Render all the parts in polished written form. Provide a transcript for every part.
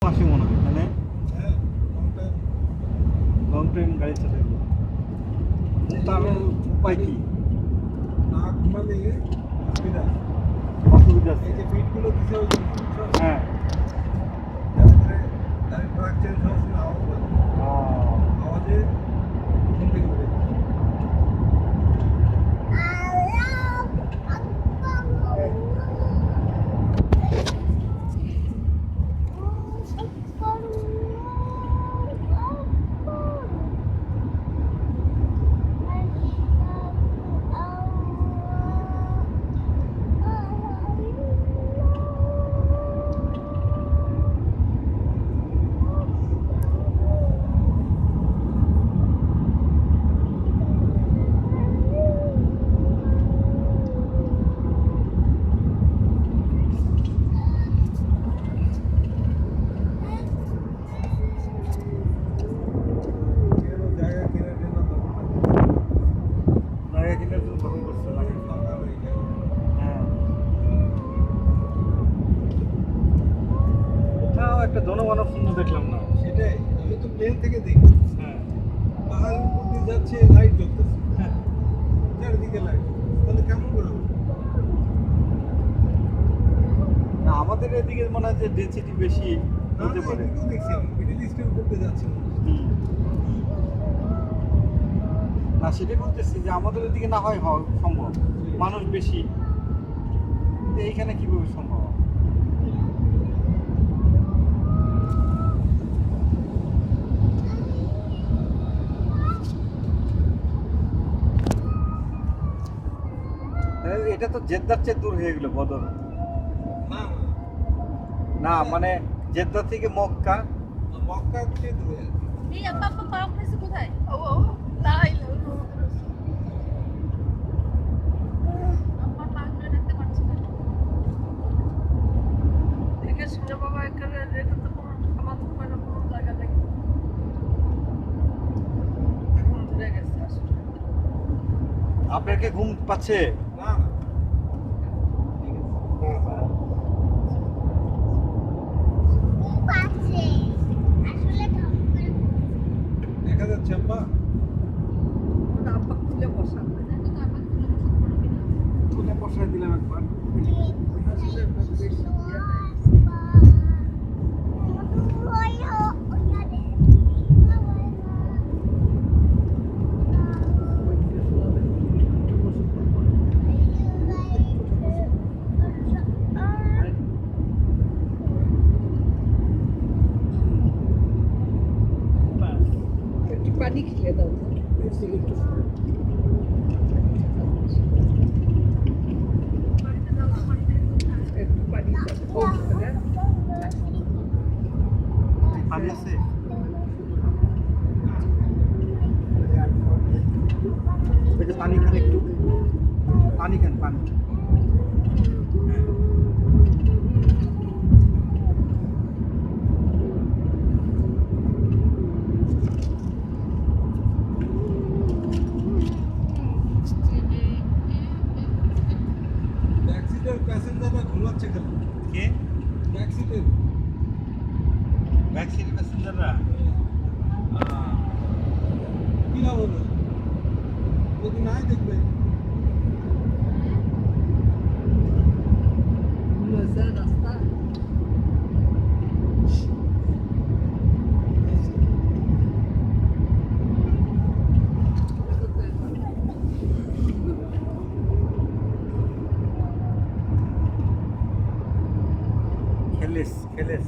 পাশে মনে হয় এখানে হ্যাঁ লং টাইম গাড়ি চালাইব তার উপায় কি না ঘুমালে অসুবিধা অসুবিধা আছে এই যে পিঠগুলো দিছে ওই জন্য হ্যাঁ তার ট্রাক চেঞ্জ হওয়ার সময় আওয়াজ হয়। আহ, আওয়াজে ঘুম থেকে উঠে যায়। কেউ জায়গা কেনার জন্য জায়গা কেনার জন্য তখন করছে লাগে ফাঁকা হয়ে যায়। হ্যাঁ কোথাও একটা জনমানব শূন্য দেখলাম না সেটাই আমি তো প্লেন থেকে দেখি হ্যাঁ পাহাড়ের উপর দিয়ে যাচ্ছে লাইট জ্বলতেছে চারিদিকে লাইট তাহলে কেমন করে হবে? না আমাদের এদিকে মনে হয় যে ডেনসিটি বেশি না হতে না পারে এদিকেও দেখছি আমি মিডিল ইস্টের উপর দিয়ে যাচ্ছে মনে হচ্ছে। হুম। না সেটাই বলতেছি যে আমাদের এদিকে না হয় হওয়া সম্ভব মানুষ বেশি কিন্তু এইখানে কিভাবে সম্ভব এটা তো জেদ্দার চেয়ে দূর হয়ে গেল বদর না না না মানে জেদ্দা থেকে মক্কা মক্কা থেকে দূরে আছে এই আব্বা আব্বা পাও খাইছে কোথায় ও লাই আব্বা পা ধরে রাখতে পারছে না দেখে শুনে বাবা এখানে রেখে তো কোনো আমাদের কোনো কোনো জায়গা নেই ঘুম ধরে গেছে আসলে আপনার কি ঘুম পাচ্ছে না না ঠিক আছে দেখা যাচ্ছে আব্বা আব্বা খুলে বসা তুলে বসায় দিলাম একবার আসলে বেশি একটু পানি খেয়ে দাও একটু পানি দাও পানি আছে ওই যে পানি খান একটু পানি খান পানি হ্যাঁ। ব্যাক সিটের প্যাসেঞ্জাররা ঘুমাচ্ছে কেন কে ব্যাক সিটের ব্যাক সিটের প্যাসেঞ্জাররা কি লাভ হলো যদি নাই দেখবে রাস্তা খেলেস খেলেস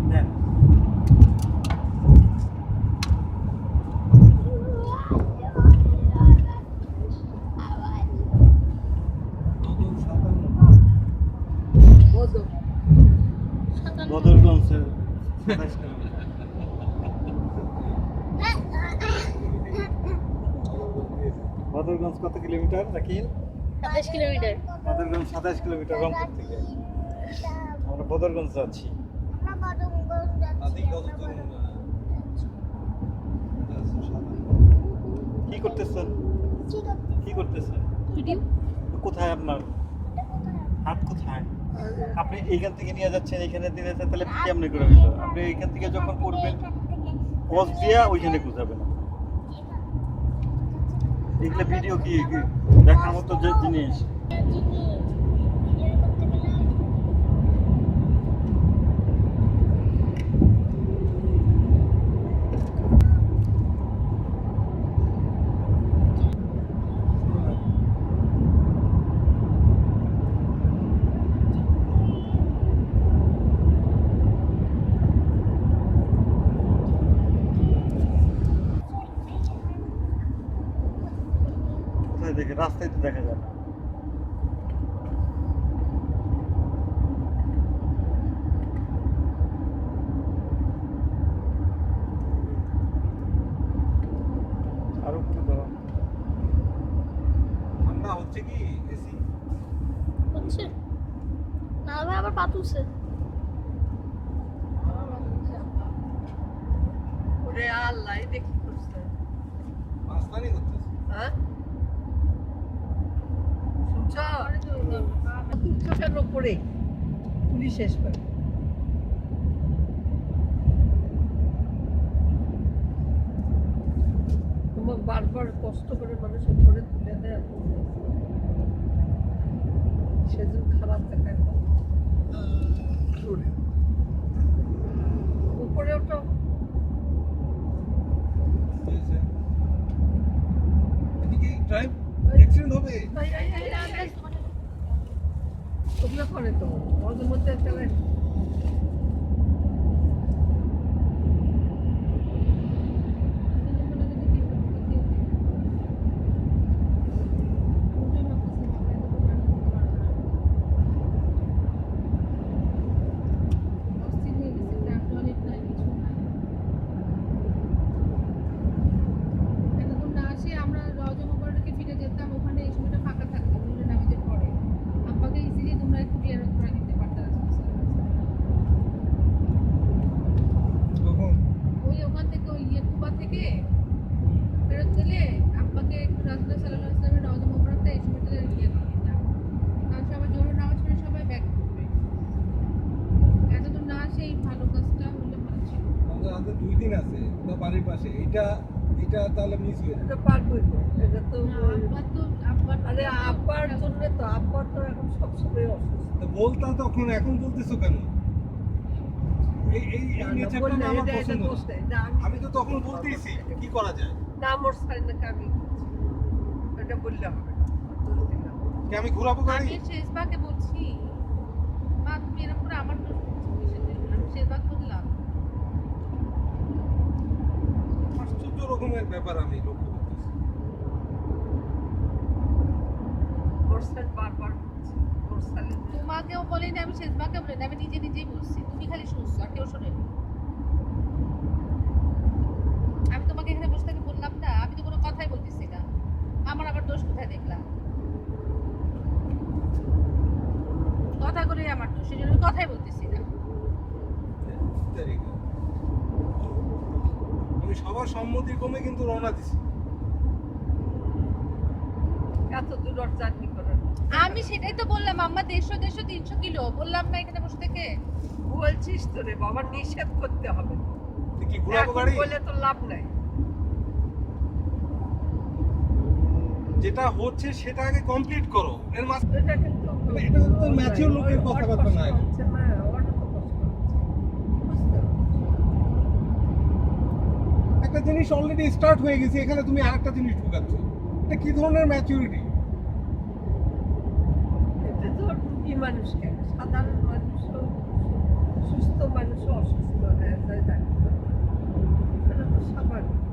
দেন নতুন 57 বদরগঞ্জের 27 কিলোমিটার বদরগঞ্জ কত কিলোমিটার রাকিল 27 কিলোমিটার বদরগঞ্জ 27 কিলোমিটার রংপুর থেকে আমরা বদরগঞ্জ যাচ্ছি আদিক কত দূর কি করতেছেন কি করতেছেন ভিডিও কোথায় আপনার হাট কোথায়? আর আপনি এইখান থেকে নিয়ে যাচ্ছেন, এখানে দিলে তাহলে কেমনে করে হইলো? আপনি এইখান থেকে যখন করবেন পজ দিয়া ওইখানে গুজাবেন। এগুলো ভিডিও কি দেখার মতো যে জিনিস? কোথায় দেখে? রাস্তায় তো দেখা যায় না। আরো একটু দাও। ঠান্ডা হচ্ছে কি এসি? হচ্ছে না ভাই, আবার পা তুলছে। ওরে আল্লাহ, এটা কি করছে? মাস্তানি করতেছে। হ্যাঁ শুনছ? তুলছো কেন করে? পুলিশ আসবে। তোমার বারবার কষ্ট করে মানুষের ধরে তুলে দেয়, সেদিন খারাপ দেখায়। উপরে ওঠো। হয়েছে। এদিকে ড্রাইভ অ্যাক্সিডেন্ট হবে। ওগুলো করে তো ওদের মধ্যে একটা কখন? আমাদের হাতে 2 দিন আছে, ওটা বাড়ির পাশে। এটা তাহলে মিস হয়ে যাবে। এটা পারবই তো, এটা তো আরে আব্বার জন্য তো, আব্বার তো এখন সবসময় অসুস্থ। তো বলতা তখন, এখন বলতেছো কেন? এই নেচারটা না আমার পছন্দ না। আমি তো তখন বলতেইছি কি করা যায়। না মোর সাইনকে আমি এটা বললে হবে না। কি আমি ঘোরাবো গাড়ি? আমি শেষবাকে বলছি, মা তুমি এরকম করে আমার দোষ দিচ্ছ কিসের জন্য? আমি শেষবাক বললাম। আশ্চর্য রকমের ব্যাপার আমি লক্ষ্য করতেছি। মোর সাইন বারবার বলছে, মোর সাইন তোমাকেও বলিনি, আমি শেষবাকে বলিনি, আমি নিজে নিজেই বলছি। তুমি খালি শুনছো, আর কেউ শোনেনি। আমি তোমাকে এখানে বসে থেকে বললাম না, আমি তো কোনো কথাই বলতেছি না। আমার আবার দোষ কোথায় দেখলাম? কথা বলেই আমার দোষ, সেই জন্য আমি কথাই বলতেছি না। Very good. আমি সবার সম্মতি কমে কিন্তু রওনা দিছি। এত দূর আর জার্নি করার আমি সেটাই তো বললাম, আম্মা 150 300 কিলো বললাম না এখানে বসে থেকে? বলছিস তো রে বাবা, নিষেধ করতে হবে। তুই কি ঘোরাবো এখন গাড়ি? বলে তো লাভ নাই। যেটা হচ্ছে সেটা আগে কমপ্লিট করো। এর মাঝে এটা কিন্তু এটা তো ম্যাচিওর লোকের কথাবার্তা না। হচ্ছে না, ওটা তো কষ্ট হচ্ছে। বুঝতে পারছি। একটা জিনিস অলরেডি স্টার্ট হয়ে গেছে, এখানে তুমি আরেকটা জিনিস ঢুকাচ্ছ। এটা কি ধরনের ম্যাচুরিটি? এটা তো রুগী মানুষ কেন, সাধারণ মানুষও, সুস্থ মানুষও অসুস্থ হয়ে যায় ডাক্তার। এটা তো স্বাভাবিক।